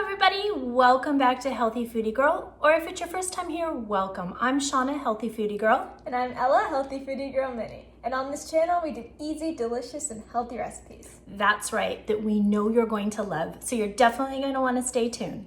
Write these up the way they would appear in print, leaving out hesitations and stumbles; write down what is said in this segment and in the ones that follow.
everybody, welcome back to Healthy Foodie Girl, or if it's your first time here, welcome. I'm Shawna, Healthy Foodie Girl. And I'm Ella, Healthy Foodie Girl Mini. And on this channel, we do easy, delicious, and healthy recipes. That's right, that we know you're going to love, so you're definitely going to want to stay tuned.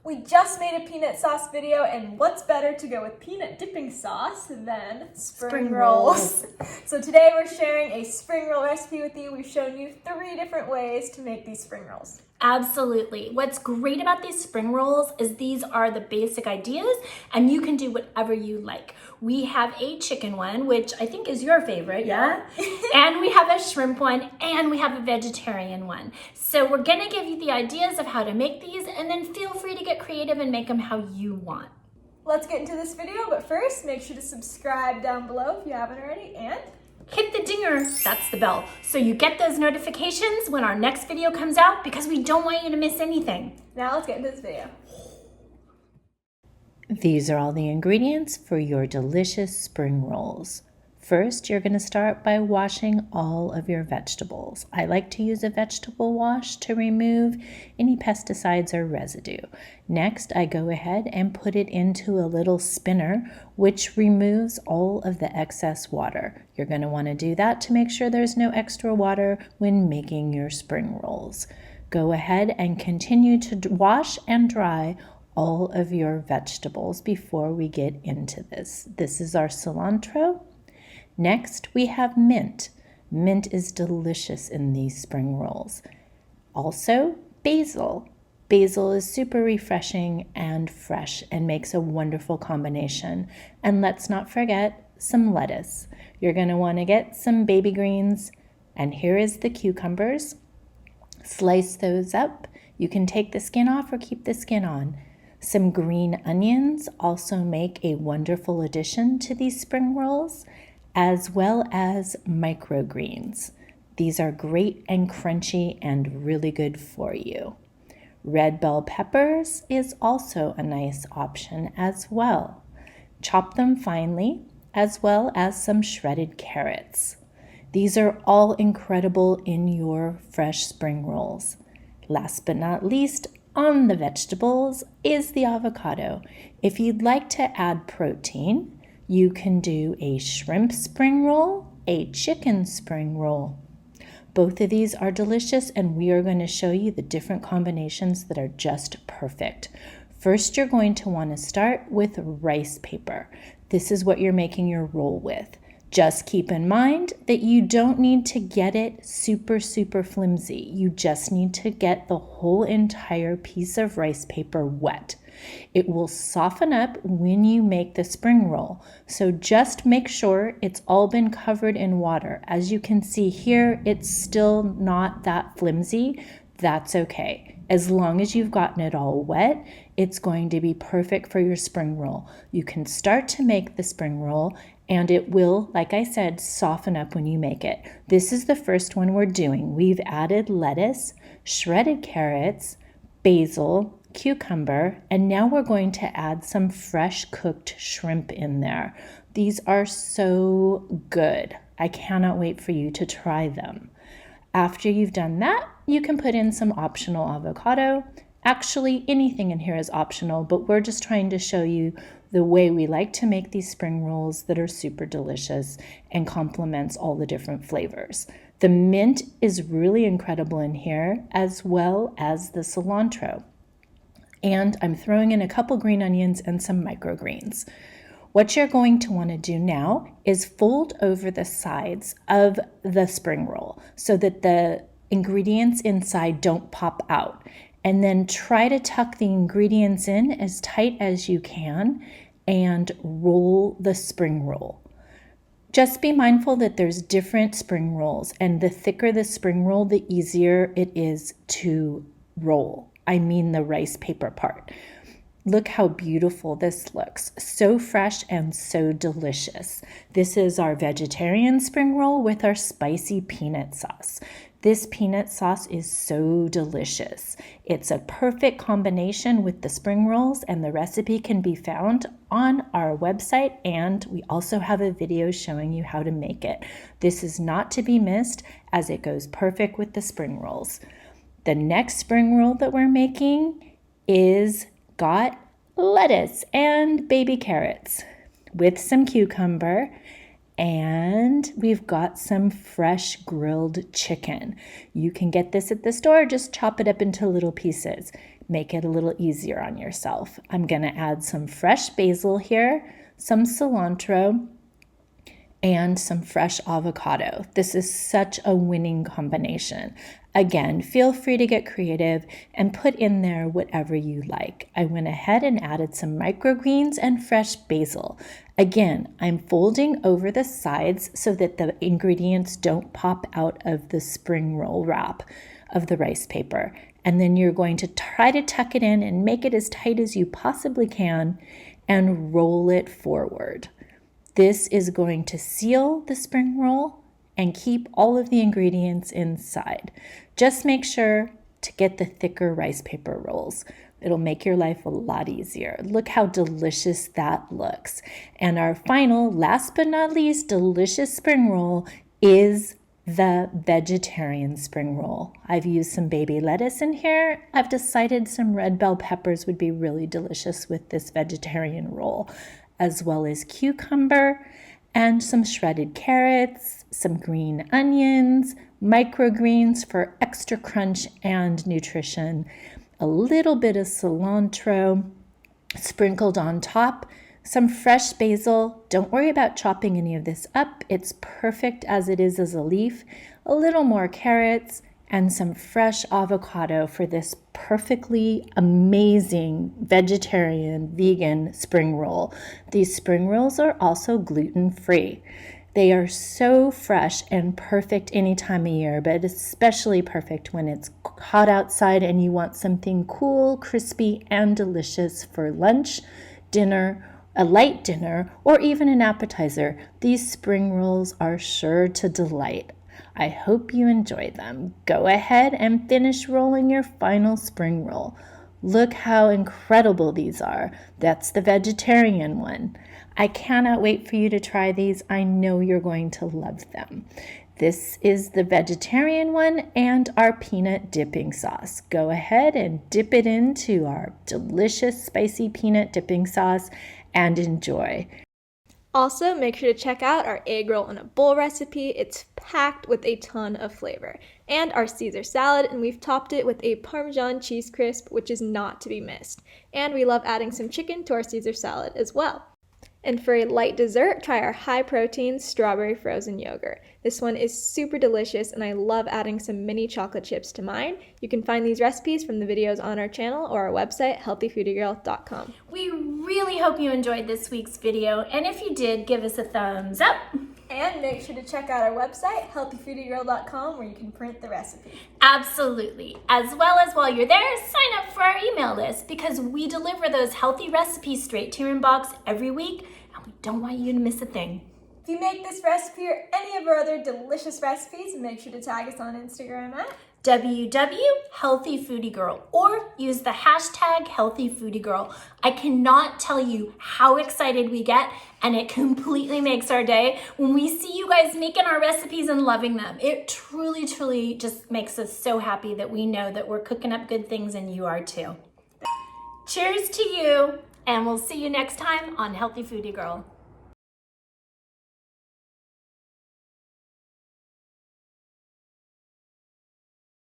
We just made a peanut sauce video, and what's better to go with peanut dipping sauce than spring rolls? So today we're sharing a spring roll recipe with you. We've shown you 3 different ways to make these spring rolls. Absolutely. What's great about these spring rolls is these are the basic ideas and you can do whatever you like. We have a chicken one, which I think is your favorite, yeah? And we have a shrimp one and we have a vegetarian one. So we're gonna give you the ideas of how to make these and then feel free to get creative and make them how you want. Let's get into this video, but first make sure to subscribe down below if you haven't already and hit the dinger, that's the bell, so you get those notifications when our next video comes out because we don't want you to miss anything. Now let's get into this video. These are all the ingredients for your delicious spring rolls. First, you're going to start by washing all of your vegetables. I like to use a vegetable wash to remove any pesticides or residue. Next, I go ahead and put it into a little spinner, which removes all of the excess water. You're going to want to do that to make sure there's no extra water when making your spring rolls. Go ahead and continue to wash and dry all of your vegetables before we get into this. This is our cilantro. Next, we have mint. Mint is delicious in these spring rolls. Also, basil. Basil is super refreshing and fresh and makes a wonderful combination. And let's not forget some lettuce. You're going to want to get some baby greens. And here is the cucumbers. Slice those up. You can take the skin off or keep the skin on. Some green onions also make a wonderful addition to these spring rolls, as well as microgreens. These are great and crunchy and really good for you. Red bell peppers is also a nice option as well. Chop them finely, as well as some shredded carrots. These are all incredible in your fresh spring rolls. Last but not least, on the vegetables is the avocado. If you'd like to add protein, you can do a shrimp spring roll, a chicken spring roll. Both of these are delicious and we are going to show you the different combinations that are just perfect. First, you're going to want to start with rice paper. This is what you're making your roll with. Just keep in mind that you don't need to get it super flimsy. You just need to get the whole entire piece of rice paper wet. It will soften up when you make the spring roll. So just make sure it's all been covered in water. As you can see here, it's still not that flimsy. That's okay. As long as you've gotten it all wet, it's going to be perfect for your spring roll. You can start to make the spring roll and it will, like I said, soften up when you make it. This is the first one we're doing. We've added lettuce, shredded carrots, basil, cucumber, and now we're going to add some fresh cooked shrimp in there. These are so good. I cannot wait for you to try them. After you've done that, you can put in some optional avocado. Actually, anything in here is optional, but we're just trying to show you the way we like to make these spring rolls that are super delicious and complements all the different flavors. The mint is really incredible in here, as well as the cilantro. And I'm throwing in a couple green onions and some microgreens. What you're going to want to do now is fold over the sides of the spring roll so that the ingredients inside don't pop out. And then try to tuck the ingredients in as tight as you can and roll the spring roll. Just be mindful that there's different spring rolls, and the thicker the spring roll, the easier it is to roll. I mean the rice paper part. Look how beautiful this looks. So fresh and so delicious. This is our vegetarian spring roll with our spicy peanut sauce. This peanut sauce is so delicious. It's a perfect combination with the spring rolls, and the recipe can be found on our website, and we also have a video showing you how to make it. This is not to be missed as it goes perfect with the spring rolls. The next spring roll that we're making is got lettuce and baby carrots with some cucumber, and we've got some fresh grilled chicken. You can get this at the store, just chop it up into little pieces. Make it a little easier on yourself. I'm gonna add some fresh basil here, some cilantro, and some fresh avocado. This is such a winning combination. Again, feel free to get creative and put in there whatever you like. I went ahead and added some microgreens and fresh basil. Again, I'm folding over the sides so that the ingredients don't pop out of the spring roll wrap of the rice paper. And then you're going to try to tuck it in and make it as tight as you possibly can and roll it forward. This is going to seal the spring roll and keep all of the ingredients inside. Just make sure to get the thicker rice paper rolls. It'll make your life a lot easier. Look how delicious that looks. And our final, last but not least, delicious spring roll is the vegetarian spring roll. I've used some baby lettuce in here. I've decided some red bell peppers would be really delicious with this vegetarian roll, as well as cucumber and some shredded carrots, some green onions, microgreens for extra crunch and nutrition, a little bit of cilantro sprinkled on top, some fresh basil. Don't worry about chopping any of this up. It's perfect as it is as a leaf. A little more carrots and some fresh avocado for this perfectly amazing vegetarian, vegan spring roll. These spring rolls are also gluten-free. They are so fresh and perfect any time of year, but especially perfect when it's hot outside and you want something cool, crispy, and delicious for lunch, dinner, a light dinner, or even an appetizer. These spring rolls are sure to delight. I hope you enjoy them. Go ahead and finish rolling your final spring roll. Look how incredible these are. That's the vegetarian one. I cannot wait for you to try these. I know you're going to love them. This is the vegetarian one and our peanut dipping sauce. Go ahead and dip it into our delicious spicy peanut dipping sauce and enjoy. Also, make sure to check out our egg roll in a bowl recipe. It's packed with a ton of flavor. And our Caesar salad, and we've topped it with a Parmesan cheese crisp, which is not to be missed. And we love adding some chicken to our Caesar salad as well. And for a light dessert, try our high-protein strawberry frozen yogurt. This one is super delicious, and I love adding some mini chocolate chips to mine. You can find these recipes from the videos on our channel or our website, healthyfoodiegirl.com. We really hope you enjoyed this week's video, and if you did, give us a thumbs up. And make sure to check out our website, healthyfoodiegirl.com, where you can print the recipe. Absolutely. As well as while you're there, sign up for our email list because we deliver those healthy recipes straight to your inbox every week, and we don't want you to miss a thing. If you make this recipe or any of our other delicious recipes, make sure to tag us on Instagram at www.healthyfoodiegirl or use the hashtag healthyfoodiegirl. I cannot tell you how excited we get, and it completely makes our day when we see you guys making our recipes and loving them. It truly, truly just makes us so happy that we know that we're cooking up good things and you are too. Cheers to you, and we'll see you next time on Healthy Foodie Girl.